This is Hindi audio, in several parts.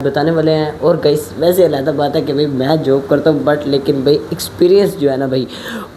बताने वाले हैं। और गाइस वैसे अलग बात है कि भाई मैं जॉब करता हूँ बट लेकिन भाई एक्सपीरियंस जो है ना भाई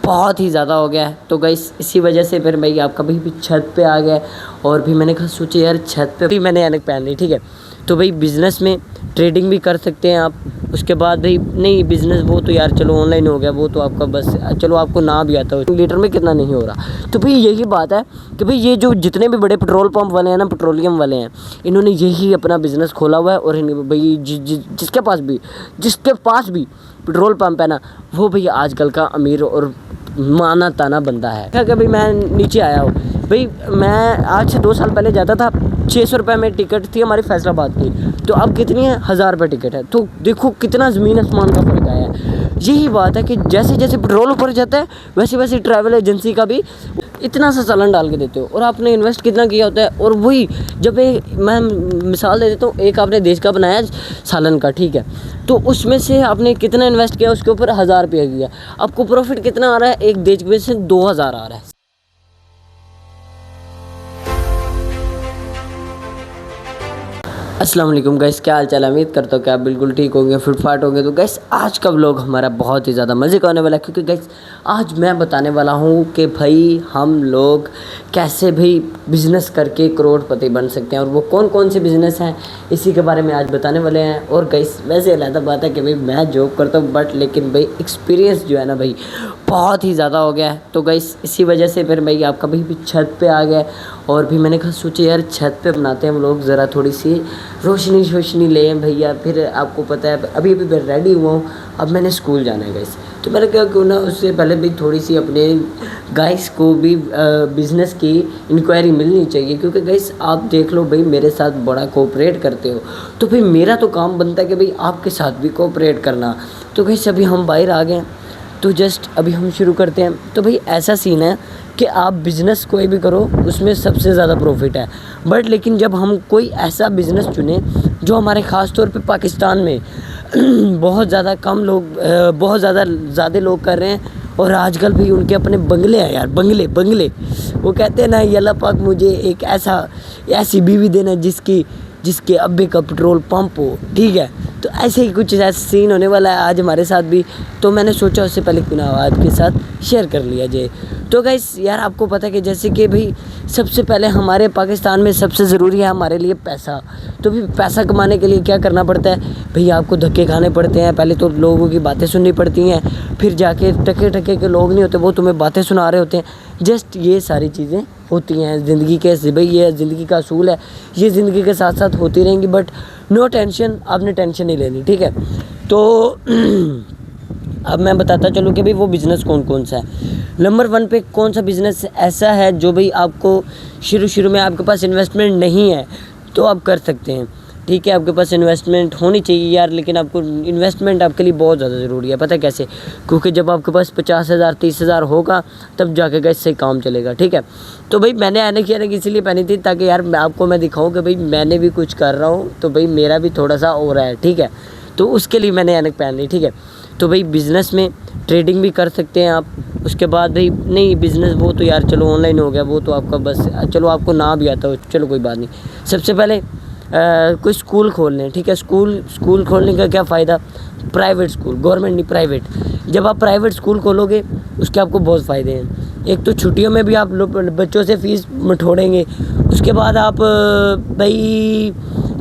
बहुत ही ज़्यादा हो गया है। तो गाइस इसी वजह से फिर भाई आप कभी भी छत पे आ गए और भी मैंने कहा सोचे यार छत पे भी मैंने ऐनक पहन ली, ठीक है। तो भाई बिज़नेस में ट्रेडिंग भी कर सकते हैं आप। उसके बाद भाई नहीं बिज़नेस वो तो यार चलो ऑनलाइन हो गया, वो तो आपका बस चलो आपको ना भी आता हो लीटर में कितना नहीं हो रहा। तो भाई यही बात है कि भाई ये जो जितने भी बड़े पेट्रोल पंप वाले हैं ना, पेट्रोलियम वाले हैं, इन्होंने यही अपना बिज़नेस खोला हुआ है। और भाई जिसके पास भी पेट्रोल पंप है ना, वो भाई आजकल का अमीर और माना ताना बंदा है। क्या कि भाई मैं नीचे आया हूँ भाई, मैं आज से 2 साल पहले जाता था 600 रुपये में टिकट थी हमारी फैसलाबाद की, तो अब कितनी है 1000 रुपये टिकट है। तो देखो कितना ज़मीन आसमान का फ़र्क आया है। यही बात है कि जैसे जैसे पेट्रोल ऊपर जाता है वैसे वैसे ट्रैवल एजेंसी का भी इतना सा चालान डाल के देते हो और आपने इन्वेस्ट कितना किया होता है। और वही जब मैं मिसाल दे देता हूँ, एक आपने देश का बनाया सालन का, ठीक है, तो उसमें से आपने कितना इन्वेस्ट किया, उसके ऊपर 1000 रुपया किया, आपको प्रॉफिट कितना आ रहा है, एक देश में से 2000 आ रहा है। अस्सलाम वालेकुम गाइस, क्या हाल चाल है। उम्मीद करता हूँ कि आप बिल्कुल ठीक होंगे, फिट फाट होंगे। तो गाइस आज का व्लॉग हमारा बहुत ही ज़्यादा मज़े का होने वाला है, क्योंकि गाइस आज मैं बताने वाला हूँ कि भाई हम लोग कैसे भाई बिज़नेस करके करोड़पति बन सकते हैं, और वो कौन कौन से बिज़नेस हैं इसी के बारे में आज बताने वाले हैं। और गाइस वैसे अलग बात है कि भाई मैं जॉब करता हूँ बट लेकिन भाई एक्सपीरियंस जो है ना भाई बहुत ही ज़्यादा हो गया है। तो गाइस इसी वजह से फिर भाई आप कभी भी छत पे आ गए और भी मैंने कहा सोचे यार छत पे बनाते हैं हम लोग, ज़रा थोड़ी सी रोशनी लें भैया। फिर आपको पता है अभी मैं रेडी हुआ हूँ, अब मैंने स्कूल जाना है गाइस। तो मैंने कहा क्यों ना उससे पहले भी थोड़ी सी अपने गाइस को भी बिज़नेस की इंक्वायरी मिलनी चाहिए, क्योंकि गाइस आप देख लो भाई मेरे साथ बड़ा कोऑपरेट करते हो, तो भाई मेरा तो काम बनता है कि भाई आपके साथ भी कोऑपरेट करना। तो गाइस अभी हम बाहर आ गए, तो जस्ट अभी हम शुरू करते हैं। तो भाई ऐसा सीन है कि आप बिज़नेस कोई भी करो उसमें सबसे ज़्यादा प्रॉफिट है, बट लेकिन जब हम कोई ऐसा बिज़नेस चुने जो हमारे ख़ास तौर पे पाकिस्तान में बहुत ज़्यादा कम लोग बहुत ज़्यादा लोग कर रहे हैं, और आजकल भी उनके अपने बंगले हैं यार, बंगले। वो कहते हैं ना ये अल्लाह पाक मुझे एक ऐसी बीवी देना जिसके अब्बे का पेट्रोल पंप हो, ठीक है। तो ऐसे ही कुछ ऐसा सीन होने वाला है आज हमारे साथ भी। तो मैंने सोचा उससे पहले क्यों ना आपके साथ शेयर कर लिया जाए। तो गाइस यार आपको पता है कि जैसे कि भाई सबसे पहले हमारे पाकिस्तान में सबसे ज़रूरी है हमारे लिए पैसा। तो भी पैसा कमाने के लिए क्या करना पड़ता है भाई, आपको धक्के खाने पड़ते हैं। पहले तो लोगों की बातें सुननी पड़ती हैं, फिर जाके टके के लोग नहीं होते, वो तुम्हें बातें सुना रहे होते हैं। जस्ट ये सारी चीज़ें होती हैं ज़िंदगी के, भाई ये ज़िंदगी का असूल है, ये ज़िंदगी के साथ साथ होती रहेंगी। बट नो टेंशन, आपने टेंशन नहीं लेनी, ठीक है। तो अब मैं बताता चलूँ कि भाई वो बिज़नेस कौन कौन सा है। नंबर 1 पे कौन सा बिज़नेस ऐसा है जो भाई आपको शुरू में आपके पास इन्वेस्टमेंट नहीं है तो आप कर सकते हैं, ठीक है। आपके पास इन्वेस्टमेंट होनी चाहिए यार, लेकिन आपको इन्वेस्टमेंट आपके लिए बहुत ज़्यादा ज़रूरी है। पता है कैसे? क्योंकि जब आपके पास 50,000 30,000 होगा तब जाके गाइस सही काम चलेगा, ठीक है। तो भाई मैंने ऐनक इसीलिए पहनी थी ताकि यार मैं दिखाऊँ कि भाई मैंने भी कुछ कर रहा हूँ, तो भाई मेरा भी थोड़ा सा हो रहा है, ठीक है। तो उसके लिए मैंने ऐनक पहन ली, ठीक है। तो भाई बिज़नेस में ट्रेडिंग भी कर सकते हैं आप। उसके बाद भाई नहीं बिज़नेस वो तो यार चलो ऑनलाइन हो गया, वो तो आपका बस चलो आपको ना भी आता हो, चलो कोई बात नहीं। सबसे पहले कोई स्कूल खोल लें, ठीक है। स्कूल खोलने का क्या फ़ायदा, प्राइवेट स्कूल, गवर्नमेंट नहीं प्राइवेट। जब आप प्राइवेट स्कूल खोलोगे उसके आपको बहुत फ़ायदे हैं। एक तो छुट्टियों में भी आप बच्चों से फ़ीस मठोड़ेंगे, उसके बाद आप भाई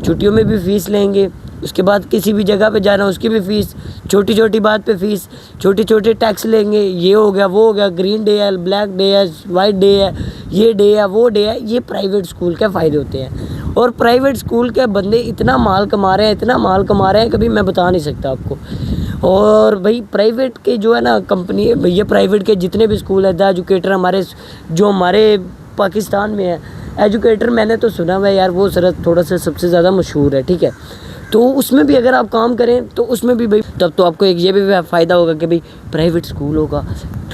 छुट्टियों में भी फ़ीस लेंगे, उसके बाद किसी भी जगह पे जाना उसकी भी फ़ीस, छोटी बात पे फ़ीस, छोटे टैक्स लेंगे। ये हो गया वो हो गया, ग्रीन डे है, ब्लैक डे है, वाइट डे है, ये डे है वो डे है। ये प्राइवेट स्कूल के फ़ायदे होते हैं। और प्राइवेट स्कूल के बंदे इतना माल कमा रहे हैं कभी मैं बता नहीं सकता आपको। और भाई प्राइवेट के जो है ना कंपनी है भैया, प्राइवेट के जितने भी स्कूल है, द एजुकेटर हमारे पाकिस्तान में है, एजुकेटर मैंने तो सुना हुआ है यार, वो सर थोड़ा सा सबसे ज़्यादा मशहूर है, ठीक है। तो उसमें भी अगर आप काम करें तो उसमें भी भाई तब तो आपको एक ये भी फ़ायदा होगा कि भाई प्राइवेट स्कूल होगा,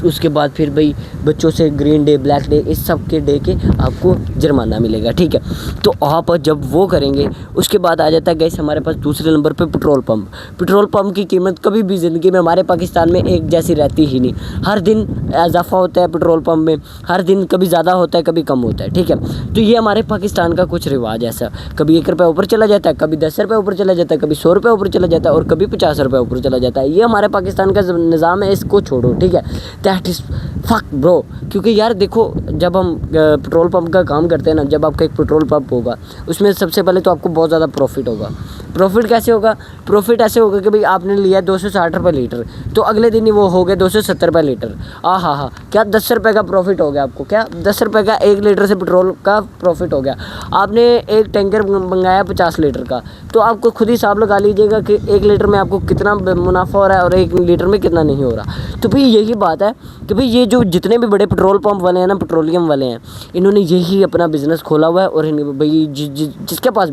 उसके बाद फिर भाई बच्चों से ग्रीन डे, ब्लैक डे, इस सब के डे के आपको जुर्माना मिलेगा, ठीक है। तो आप जब वो करेंगे उसके बाद आ जाता है गैस हमारे पास दूसरे नंबर पे पेट्रोल पंप। पेट्रोल पंप की कीमत कभी भी ज़िंदगी में हमारे पाकिस्तान में एक जैसी रहती ही नहीं, हर दिन इजाफा होता है पेट्रोल पंप में, हर दिन कभी ज़्यादा होता है कभी कम होता है, ठीक है। तो ये हमारे पाकिस्तान का कुछ रिवाज ऐसा, कभी 1 रुपये ऊपर चला जाता है, कभी 10 रुपये ऊपर चला जाता है, कभी 100 रुपये ऊपर चला जाता है और कभी 50 रुपये ऊपर चला जाता है। ये हमारे पाकिस्तान का निज़ाम है, इसको छोड़ो, ठीक है। That is fuck bro. क्योंकि यार देखो, जब हम पेट्रोल पंप का काम करते हैं ना, जब आपका एक पेट्रोल पंप होगा उसमें सबसे पहले तो आपको बहुत ज़्यादा प्रॉफिट होगा। प्रॉफिट कैसे होगा? प्रॉफिट ऐसे होगा कि भाई आपने लिया 260 रुपये लीटर, तो अगले दिन ही वो हो गए 270 रुपये लीटर। हाँ, क्या 10 रुपये का प्रॉफिट हो गया आपको? क्या 10 रुपये का 1 लीटर से पेट्रोल का प्रॉफिट हो गया। आपने एक टैंकर मंगाया 50 लीटर का, तो आपको खुद ही हिसाब लगा लीजिएगा कि 1 लीटर में आपको कितना मुनाफा हो रहा है और 1 लीटर में कितना नहीं हो रहा। तो भाई यही बात है कि भाई ये जो जितने भी बड़े पेट्रोल पंप वाले हैं ना, पेट्रोलियम वाले हैं, इन्होंने यही अपना बिज़नेस खोला हुआ है। और भाई जिसके पास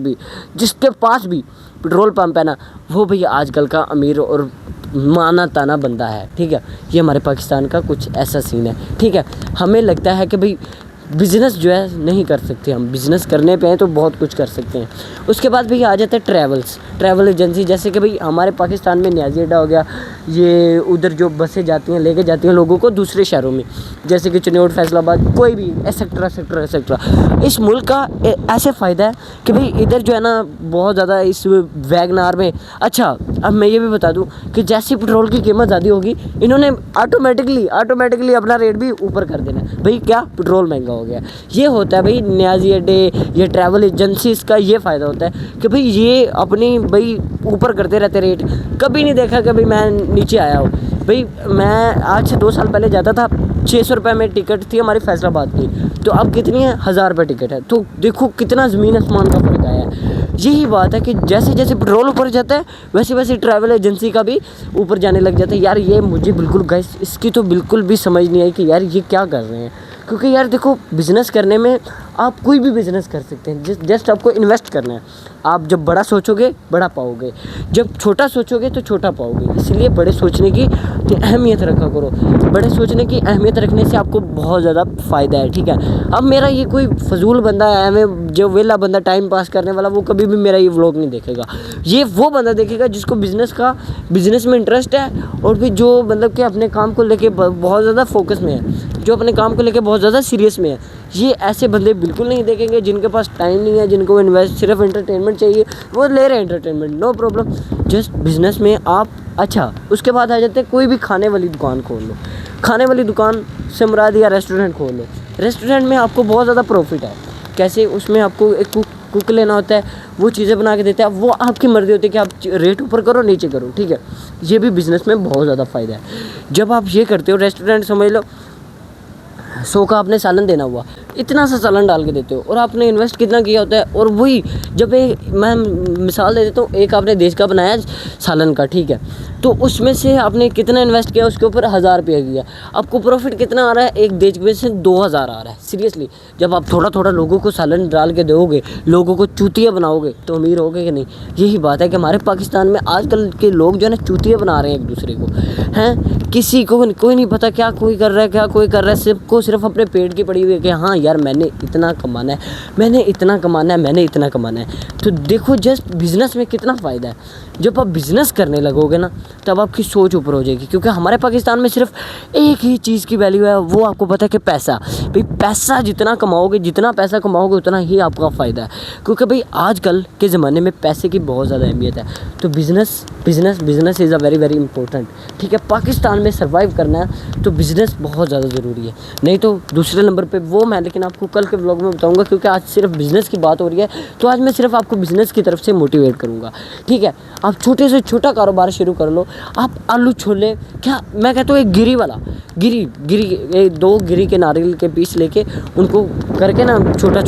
भी पेट्रोल पंप है ना, वो भैया आजकल का अमीर और माना ताना बंदा है, ठीक है। ये हमारे पाकिस्तान का कुछ ऐसा सीन है, ठीक है। हमें लगता है कि भाई बिज़नेस जो है नहीं कर सकते, हम बिज़नेस करने पे हैं तो बहुत कुछ कर सकते हैं। उसके बाद भैया आ जाता है ट्रैवल एजेंसी, जैसे कि भाई हमारे पाकिस्तान में न्याजी अड्डा हो गया, ये उधर जो बसें जाती हैं लेके जाती हैं लोगों को दूसरे शहरों में, जैसे कि चिन्नौर, फैसलाबाद, कोई भी एक्सेट्रा। इस मुल्क का ऐसे फ़ायदा है कि भाई इधर जो है ना बहुत ज़्यादा इस वैगनार में। अच्छा, अब मैं ये भी बता दूं कि जैसे पेट्रोल की कीमत ज़्यादा होगी, इन्होंने ऑटोमेटिकली अपना रेट भी ऊपर कर देना है। भाई क्या पेट्रोल महंगा हो गया। ये होता है भाई न्याजी अड्डे, ये ट्रैवल एजेंसीज का ये फ़ायदा होता है कि भाई ये अपनी भाई ऊपर करते रहते रेट। कभी नहीं देखा कि भाई मैं नीचे आया हूँ। भाई मैं आज से 2 साल पहले जाता था, 600 रुपये में टिकट थी हमारी फैसलाबाद की, तो अब कितनी है? 1000 रुपये टिकट है। तो देखो कितना ज़मीन आसमान का फ़र्क आया है। यही बात है कि जैसे जैसे पेट्रोल ऊपर जाता है वैसे वैसे ट्रैवल एजेंसी का भी ऊपर जाने लग जाता है। यार ये मुझे बिल्कुल गाइस इसकी तो बिल्कुल भी समझ नहीं आई कि यार ये क्या कर रहे हैं। क्योंकि यार देखो, बिज़नेस करने में आप कोई भी बिज़नेस कर सकते हैं, जस्ट आपको इन्वेस्ट करना है। आप जब बड़ा सोचोगे बड़ा पाओगे, जब छोटा सोचोगे तो छोटा पाओगे। इसलिए बड़े सोचने की अहमियत रखा करो। बड़े सोचने की अहमियत रखने से आपको बहुत ज़्यादा फ़ायदा है, ठीक है। अब मेरा ये कोई फजूल बंदा है, हमें जो वेला बंदा टाइम पास करने वाला, वो कभी भी मेरा ये व्लॉग नहीं देखेगा। ये वो बंदा देखेगा जिसको बिज़नेस में इंटरेस्ट है, और भी जो मतलब कि अपने काम को लेके बहुत ज़्यादा फोकस में है, जो अपने काम को लेके बहुत ज़्यादा सीरियस में है। ये ऐसे बंदे बिल्कुल नहीं देखेंगे जिनके पास टाइम नहीं है, जिनको इन्वेस्ट सिर्फ एंटरटेनमेंट चाहिए, वो ले रहे हैं entertainment, no problem, just business में आप। अच्छा, उसके बाद आ जाते हैं कोई भी खाने वाली दुकान खोल लो। खाने वाली दुकान से मुराद या रेस्टोरेंट खोल लो। रेस्टोरेंट में आपको बहुत ज़्यादा प्रॉफिट है। कैसे? उसमें आपको एक कुक लेना होता है, वो चीज़ें बना के देता है, वो आपकी मर्ज़ी होती है कि आप रेट ऊपर करो नीचे करो, ठीक है। ये भी बिज़नेस में बहुत ज़्यादा फ़ायदा है। जब आप ये करते हो, रेस्टोरेंट समझ लो 100 का आपने सालन देना हुआ, इतना सा सालन डाल के देते हो, और आपने इन्वेस्ट कितना किया होता है। और वही जब मैं मिसाल दे देता हूँ, एक आपने देश का बनाया सालन का, ठीक है, तो उसमें से आपने कितना इन्वेस्ट किया, उसके ऊपर 1000 रुपया किया, आपको प्रॉफिट कितना आ रहा है? एक देश में से 2000 आ रहा है। सीरियसली, जब आप थोड़ा थोड़ा लोगों को सालन डाल के दोगे, लोगों को चूतिया बनाओगे, तो अमीर होगे कि नहीं? यही बात है कि हमारे पाकिस्तान में आजकल के लोग जो है ना चूतिया बना रहे हैं एक दूसरे को, हैं। किसी को कोई नहीं पता क्या कोई कर रहा है, क्या कोई कर रहा है, सबको सिर्फ अपने पेट की पड़ी हुई है कि हाँ यार मैंने इतना कमाना है, मैंने इतना कमाना है। तो देखो जस्ट बिज़नेस में कितना फ़ायदा है। जब आप बिज़नेस करने लगोगे ना, तब आपकी सोच ऊपर हो जाएगी। क्योंकि हमारे पाकिस्तान में सिर्फ एक ही चीज़ की वैल्यू है, वो आपको पता है कि पैसा। भाई पैसा जितना पैसा कमाओगे उतना ही आपका फ़ायदा है। क्योंकि भाई आजकल के ज़माने में पैसे की बहुत ज़्यादा अहमियत है। तो business is a very very important, ठीक है। पाकिस्तान में सर्वाइव करना है तो बिज़नेस बहुत ज़्यादा ज़रूरी है। नहीं तो दूसरे नंबर पे वो मैं लेकिन आपको कल के व्लॉग में बताऊंगा, क्योंकि आज सिर्फ बिज़नेस की बात हो रही है, तो आज मैं सिर्फ आपको बिज़नेस की तरफ से मोटिवेट करूँगा, ठीक है। आप छोटे से छोटा कारोबार शुरू कर लो। आप आलू छोले, क्या मैं कहता हूँ, एक दो गिरी के नारियल के पीस लेके उनको करके ना छोटा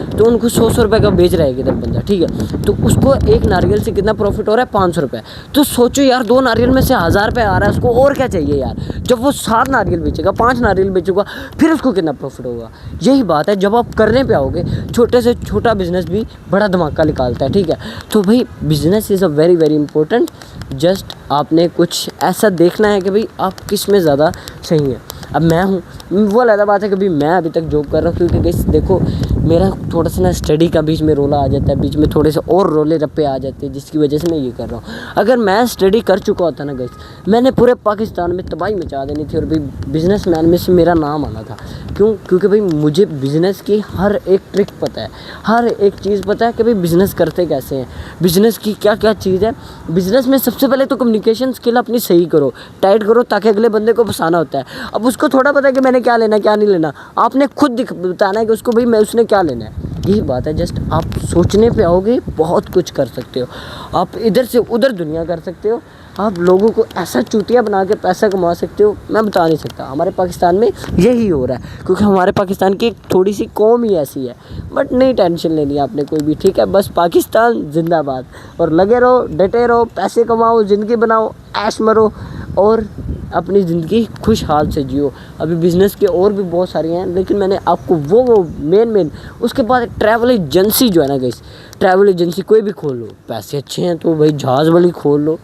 तो उनको 100 रुपये का बेच रहा है इधर बंदा, ठीक है। तो उसको एक नारियल से कितना प्रॉफिट हो रहा है? 500 रुपये। तो सोचो यार, 2 नारियल में से 1000 रुपये आ रहा है उसको, और क्या चाहिए यार। जब वो 7 नारियल बेचेगा, 5 नारियल बेचेगा, फिर उसको कितना प्रॉफिट होगा। यही बात है, जब आप करने पे आओगे, छोटे से छोटा बिज़नेस भी बड़ा धमाका निकालता है, ठीक है। तो भाई business is a very very important. Just आपने कुछ ऐसा देखना है कि भाई आप किस में ज़्यादा सही हैं। अब मैं हूँ, वो अलग बात है कि भाई मैं अभी तक जॉब कर रहा हूँ, क्योंकि गाइस देखो मेरा थोड़ा सा ना स्टडी का बीच में रोला आ जाता है, बीच में थोड़े से और रोले रप्पे आ जाते हैं, जिसकी वजह से मैं ये कर रहा हूँ। अगर मैं स्टडी कर चुका होता ना गाइस, मैंने पूरे पाकिस्तान में तबाही मचा देनी थी और भाई बिजनेसमैन में से मेरा नाम आना था। क्यों? क्योंकि भाई मुझे बिज़नेस की हर एक ट्रिक पता है, हर एक चीज़ पता है कि भाई बिज़नेस करते कैसे हैं, बिज़नेस की क्या क्या चीज़ है। बिज़नेस में सबसे पहले तो कम्युनिकेशन स्किल अपनी सही करो, टाइट करो, ताकि अगले बंदे को फंसाना होता है। अब उसको थोड़ा पता है कि मैंने क्या लेना क्या नहीं लेना, आपने खुद बताना है कि उसको भाई मैं उसने क्या लेना है। यही बात है, जस्ट आप सोचने पे आओगे बहुत कुछ कर सकते हो, आप इधर से उधर दुनिया कर सकते हो, आप लोगों को ऐसा चूतिया बना के पैसा कमा सकते हो, मैं बता नहीं सकता। हमारे पाकिस्तान में यही हो रहा है, क्योंकि हमारे पाकिस्तान की थोड़ी सी कौम ही ऐसी है। बट नहीं टेंशन लेनी है आपने कोई भी, ठीक है? बस पाकिस्तान जिंदाबाद, और लगे रहो, डटे रहो, पैसे कमाओ, ज़िंदगी बनाओ, ऐश मरो और अपनी ज़िंदगी खुशहाल से जियो। अभी बिज़नेस के और भी बहुत सारी हैं, लेकिन मैंने आपको वो मेन उसके बाद ट्रैवल एजेंसी जो है ना गाइस, ट्रैवल एजेंसी कोई भी खोल लो, पैसे अच्छे हैं तो भाई जहाज़ वाली खोल लो,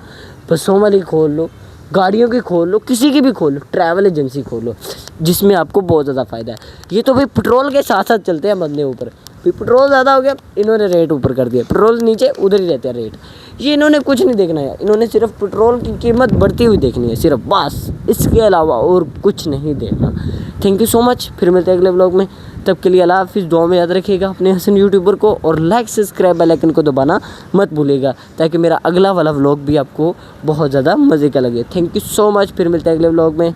बसों वाली खोल लो, गाड़ियों की खोल लो, किसी की भी खोल लो, ट्रैवल एजेंसी खोल लो, जिसमें आपको बहुत ज़्यादा फ़ायदा है। ये तो भाई पेट्रोल के साथ साथ चलते हैं बंदे ऊपर, भाई पेट्रोल ज़्यादा हो गया, इन्होंने रेट ऊपर कर दिया, पेट्रोल नीचे उधर ही रहते हैं रेट। ये इन्होंने कुछ नहीं देखना है, इन्होंने सिर्फ पेट्रोल की कीमत बढ़ती हुई देखनी है सिर्फ, बस इसके अलावा और कुछ नहीं देखना। थैंक यू सो मच, फिर मिलते हैं अगले व्लॉग में, तब के लिए अल्लाह हाफिज़। दुआ में याद रखिएगा अपने हसन यूट्यूबर को, और लाइक सब्सक्राइब बेल आइकन को दबाना मत भूलिएगा, ताकि मेरा अगला वाला व्लॉग भी आपको बहुत ज़्यादा मज़े का लगे। थैंक यू सो मच, फिर मिलते हैं अगले व्लॉग में।